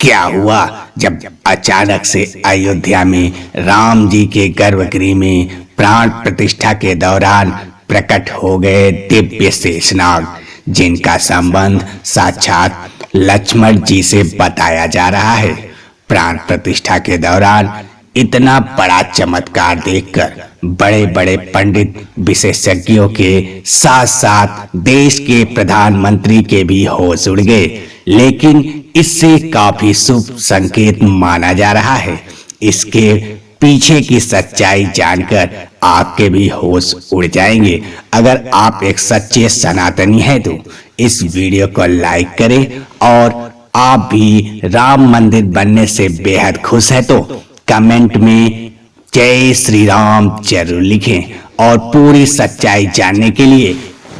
क्या हुआ जब अचानक से अयोध्या में राम जी के गर्भगृह में प्राण प्रतिष्ठा के दौरान प्रकट हो गए दिव्य शेषनाग, जिनका संबंध साक्षात लक्ष्मण जी से बताया जा रहा है। प्राण प्रतिष्ठा के दौरान इतना बड़ा चमत्कार देखकर बड़े बड़े पंडित विशेषज्ञों के साथ साथ देश के प्रधानमंत्री के भी होश उड़ गए, लेकिन इससे काफी शुभ संकेत माना जा रहा है। इसके पीछे की सच्चाई जानकर आपके भी होश उड़ जाएंगे। अगर आप एक सच्चे सनातनी हैं तो इस वीडियो को लाइक करें, और आप भी राम मंदिर बनने से बेहद खुश है तो कमेंट में जय श्री राम जरूर लिखें, और पूरी सच्चाई जानने के लिए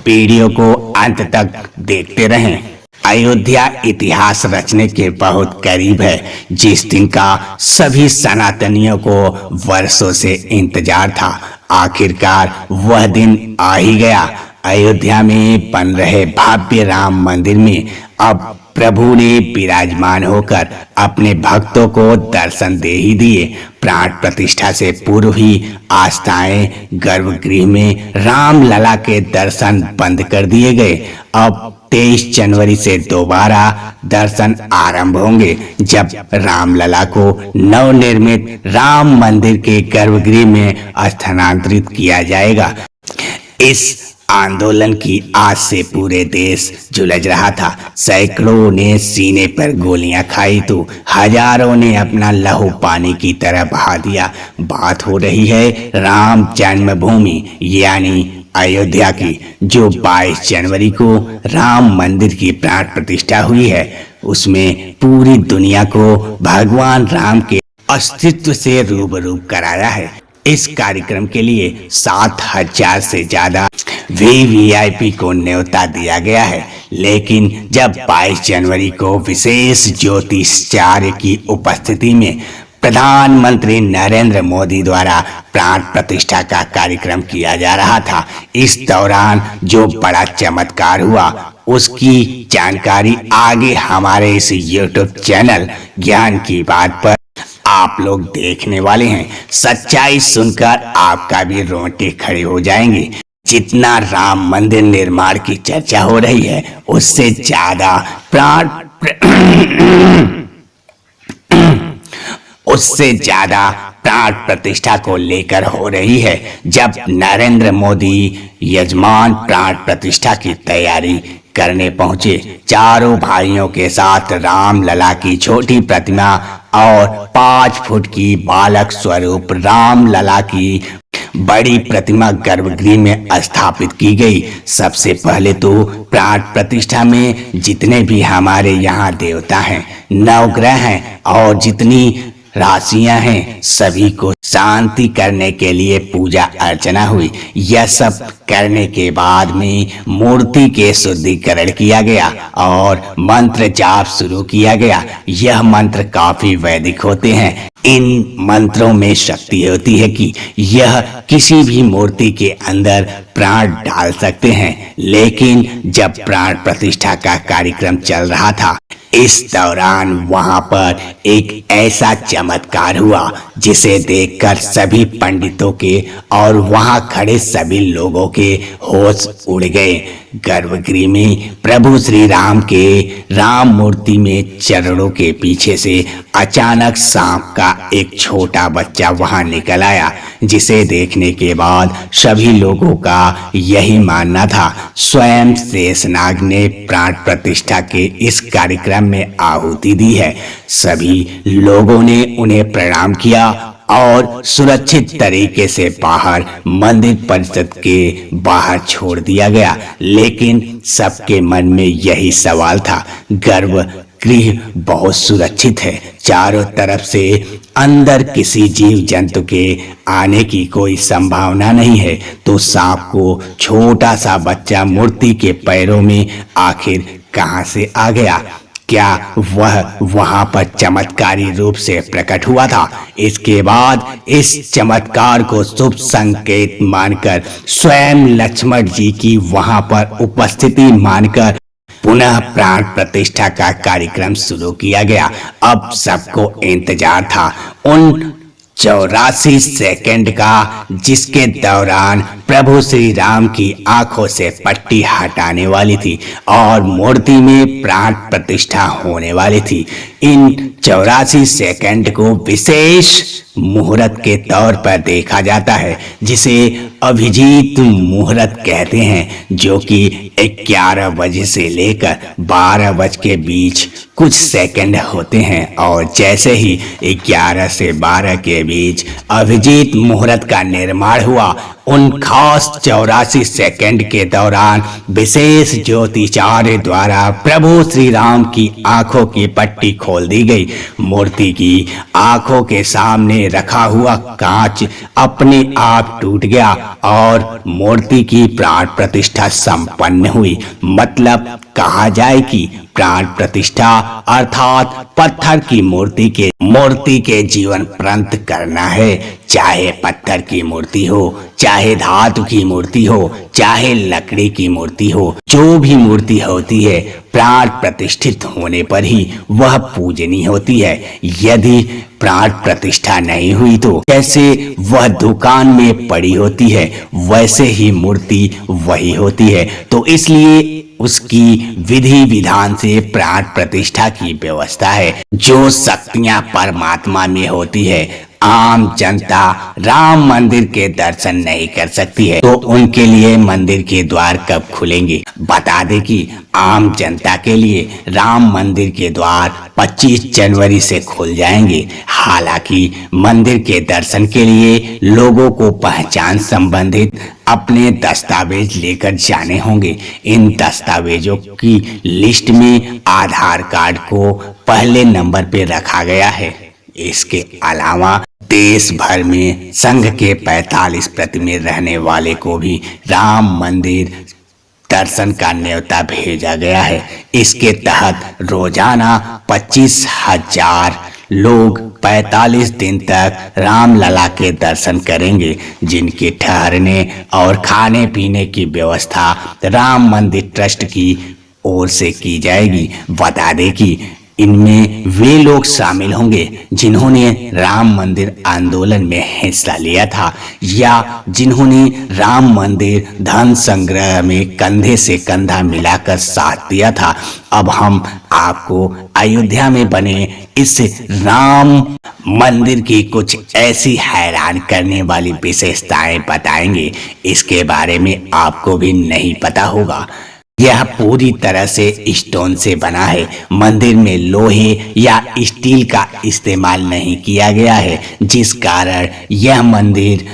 वीडियो को अंत तक देखते रहें। अयोध्या इतिहास रचने के बहुत करीब है, जिस दिन का सभी सनातनियों को वर्षों से इंतजार था। आखिरकार वह दिन आ ही गया। अयोध्या में बन रहे भव्य राम मंदिर में अब प्रभु ने विराजमान होकर अपने भक्तों को दर्शन दे ही दिए। प्राण प्रतिष्ठा से पूर्व ही आस्थाएं गर्भगृह में राम लला के दर्शन बंद कर दिए गए। अब 23 जनवरी से दोबारा दर्शन आरंभ होंगे, जब रामलला को नवनिर्मित राम मंदिर के गर्भगृह में स्थानांतरित किया जाएगा। इस आंदोलन की आज से पूरे देश झुलस रहा था। सैकड़ों ने सीने पर गोलियां खाई तो हजारों ने अपना लहू पानी की तरह बहा दिया। बात हो रही है राम जन्मभूमि यानी अयोध्या की, जो 22 जनवरी को राम मंदिर की प्राण प्रतिष्ठा हुई है। उसमें पूरी दुनिया को भगवान राम के अस्तित्व से रूबरू कराया है। इस कार्यक्रम के लिए 7,000 से ज्यादा वीवीआईपी को न्योता दिया गया है, लेकिन जब 22 जनवरी को विशेष ज्योतिषाचार्य की उपस्थिति में प्रधानमंत्री नरेंद्र मोदी द्वारा प्राण प्रतिष्ठा का कार्यक्रम किया जा रहा था, इस दौरान जो बड़ा चमत्कार हुआ उसकी जानकारी आगे हमारे इस यूट्यूब चैनल ज्ञान की बात पर आप लोग देखने वाले हैं। सच्चाई सुनकर आपका भी रोंगटे खड़े हो जाएंगे। जितना राम मंदिर निर्माण की चर्चा हो रही है, उससे ज्यादा प्राण प्रतिष्ठा को लेकर हो रही है। जब नरेंद्र मोदी यजमान प्राण प्रतिष्ठा की तैयारी करने पहुंचे, चारों भाइयों के साथ राम लला की छोटी प्रतिमा और 5 फुट की बालक स्वरूप राम लला की बड़ी प्रतिमा गर्भगृह में स्थापित की गई। सबसे पहले तो प्राण प्रतिष्ठा में जितने भी हमारे यहाँ देवता हैं, नवग्रह हैं और जितनी राशियां हैं, सभी को शांति करने के लिए पूजा अर्चना हुई। यह सब करने के बाद में मूर्ति के शुद्धिकरण किया गया और मंत्र जाप शुरू किया गया। यह मंत्र काफी वैदिक होते हैं। इन मंत्रों में शक्ति होती है कि यह किसी भी मूर्ति के अंदर प्राण डाल सकते हैं। लेकिन जब प्राण प्रतिष्ठा का कार्यक्रम चल रहा था, इस दौरान वहां पर एक ऐसा चमत्कार हुआ जिसे देखकर सभी पंडितों के और वहां खड़े सभी लोगों के होश उड़ गए। गर्भगृह में प्रभु श्री राम के राम मूर्ति में चरणों के पीछे से अचानक सांप का एक छोटा बच्चा वहां निकल आया, जिसे देखने के बाद सभी लोगों का यही मानना था स्वयं शेषनाग ने प्राण प्रतिष्ठा के इस कार्यक्रम में आहुति दी है। सभी लोगों ने उन्हें प्रणाम किया और सुरक्षित तरीके से बाहर मंदिर परिसर के बाहर छोड़ दिया गया। लेकिन सबके मन में यही सवाल था, गर्भगृह बहुत सुरक्षित है, चारों तरफ से अंदर किसी जीव जंतु के आने की कोई संभावना नहीं है, तो सांप को छोटा सा बच्चा मूर्ति के पैरों में आखिर कहां से आ गया? क्या वह वहां पर चमत्कारी रूप से प्रकट हुआ था? इसके बाद इस चमत्कार को शुभ संकेत मानकर स्वयं लक्ष्मण जी की वहां पर उपस्थिति मानकर पुनः प्राण प्रतिष्ठा का कार्यक्रम शुरू किया गया। अब सबको इंतजार था उन 84 सेकंड का, जिसके दौरान प्रभु श्री राम की आंखों से पट्टी हटाने वाली थी और मूर्ति में प्राण प्रतिष्ठा होने वाली थी। इन 84 सेकंड को विशेष मुहूर्त के तौर पर देखा जाता है, जिसे अभिजीत मुहूर्त कहते हैं, जो कि 11 बजे से लेकर 12 बजे के बीच कुछ सेकंड होते हैं। और जैसे ही 11 से 12 के बीच अभिजीत मुहूर्त का निर्माण हुआ, उन खास 84 सेकंड के दौरान विशेष ज्योतिषाचार्य द्वारा प्रभु श्री राम की आंखों की पट्टी खोल दी गई। मूर्ति की आंखों के सामने रखा हुआ कांच अपने आप टूट गया और मूर्ति की प्राण प्रतिष्ठा संपन्न हुई। मतलब कहा जाए कि प्राण प्रतिष्ठा अर्थात पत्थर की मूर्ति के जीवन पर्यंत करना है। चाहे पत्थर की मूर्ति हो, चाहे धातु की मूर्ति हो, चाहे लकड़ी की मूर्ति हो, जो भी मूर्ति होती है, प्राण प्रतिष्ठित होने पर ही वह पूजनीय होती है। यदि प्राण प्रतिष्ठा नहीं हुई तो जैसे वह दुकान में पड़ी होती है, वैसे ही मूर्ति वही होती है। तो इसलिए उसकी विधि विधान से प्राण प्रतिष्ठा की व्यवस्था है। जो शक्तियां परमात्मा में होती है, आम जनता राम मंदिर के दर्शन नहीं कर सकती है, तो उनके लिए मंदिर के द्वार कब खुलेंगे? बता दें कि आम जनता के लिए राम मंदिर के द्वार 25 जनवरी से खुल जाएंगे। हालांकि मंदिर के दर्शन के लिए लोगों को पहचान संबंधित अपने दस्तावेज लेकर जाने होंगे। इन दस्तावेजों की लिस्ट में आधार कार्ड को पहले नंबर पे रखा गया है। इसके अलावा देश भर में संघ के 45 में रहने वाले को भी राम मंदिर दर्शन का न्योता भेजा गया है। इसके तहत रोजाना 25,000 लोग 45 दिन तक रामलला के दर्शन करेंगे, जिनके ठहरने और खाने पीने की व्यवस्था राम मंदिर ट्रस्ट की ओर से की जाएगी। बता दें कि इनमें वे लोग शामिल होंगे जिन्होंने राम मंदिर आंदोलन में हिस्सा लिया था या जिन्होंने राम मंदिर धन संग्रह में कंधे से कंधा मिलाकर साथ दिया था। अब हम आपको अयोध्या में बने इस राम मंदिर की कुछ ऐसी हैरान करने वाली विशेषताएं बताएंगे। इसके बारे में आपको भी नहीं पता होगा। यह पूरी तरह से स्टोन से बना है। मंदिर में लोहे या स्टील का इस्तेमाल नहीं किया गया है, जिस कारण यह मंदिर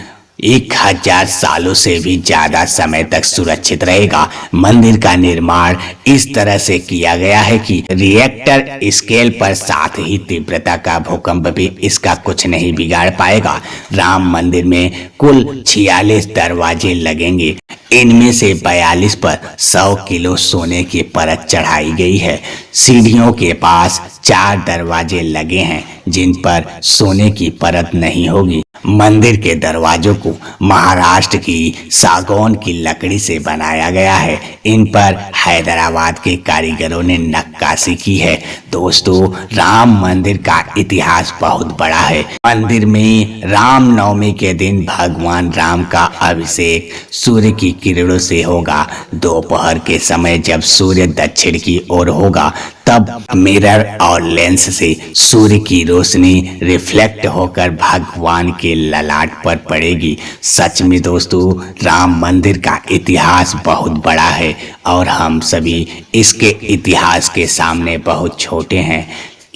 1000 सालों से भी ज्यादा समय तक सुरक्षित रहेगा। मंदिर का निर्माण इस तरह से किया गया है कि रिएक्टर स्केल पर, साथ ही तीव्रता का भूकंप भी इसका कुछ नहीं बिगाड़ पाएगा। राम मंदिर में कुल 46 दरवाजे लगेंगे। इनमें से 42 पर 100 किलो सोने की परत चढ़ाई गई है। सीढ़ियों के पास 4 दरवाजे लगे हैं जिन पर सोने की परत नहीं होगी। मंदिर के दरवाजों को महाराष्ट्र की सागौन की लकड़ी से बनाया गया है। इन पर हैदराबाद के कारीगरों ने नक्काशी की है। दोस्तों, राम मंदिर का इतिहास बहुत बड़ा है। मंदिर में रामनवमी के दिन भगवान राम का अभिषेक सूर्य की किरणों से होगा। दोपहर के समय जब सूर्य दक्षिण की ओर होगा, तब मिरर और लेंस से सूर्य की रोशनी रिफ्लेक्ट होकर भगवान के ललाट पर पड़ेगी। सच में दोस्तों, राम मंदिर का इतिहास बहुत बड़ा है और हम सभी इसके इतिहास के सामने बहुत छोटे हैं,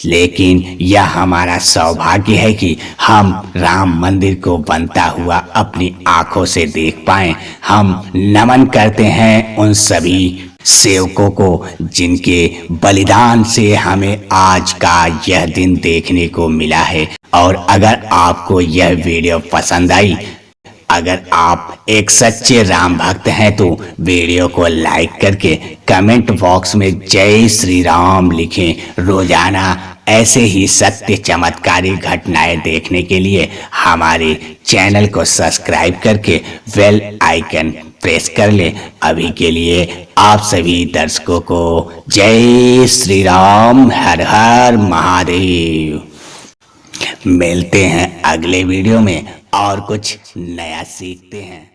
लेकिन यह हमारा सौभाग्य है कि हम राम मंदिर को बनता हुआ अपनी आंखों से देख पाएं। हम नमन करते हैं उन सभी सेवकों को जिनके बलिदान से हमें आज का यह दिन देखने को मिला है। और अगर आपको यह वीडियो पसंद आई, अगर आप एक सच्चे राम भक्त हैं, तो वीडियो को लाइक करके कमेंट बॉक्स में जय श्री राम लिखें। रोजाना ऐसे ही सत्य चमत्कारी घटनाएं देखने के लिए हमारे चैनल को सब्सक्राइब करके बेल आइकन प्रेस कर ले। अभी के लिए आप सभी दर्शकों को जय श्री राम, हर हर महादेव। मिलते हैं अगले वीडियो में और कुछ नया सीखते हैं।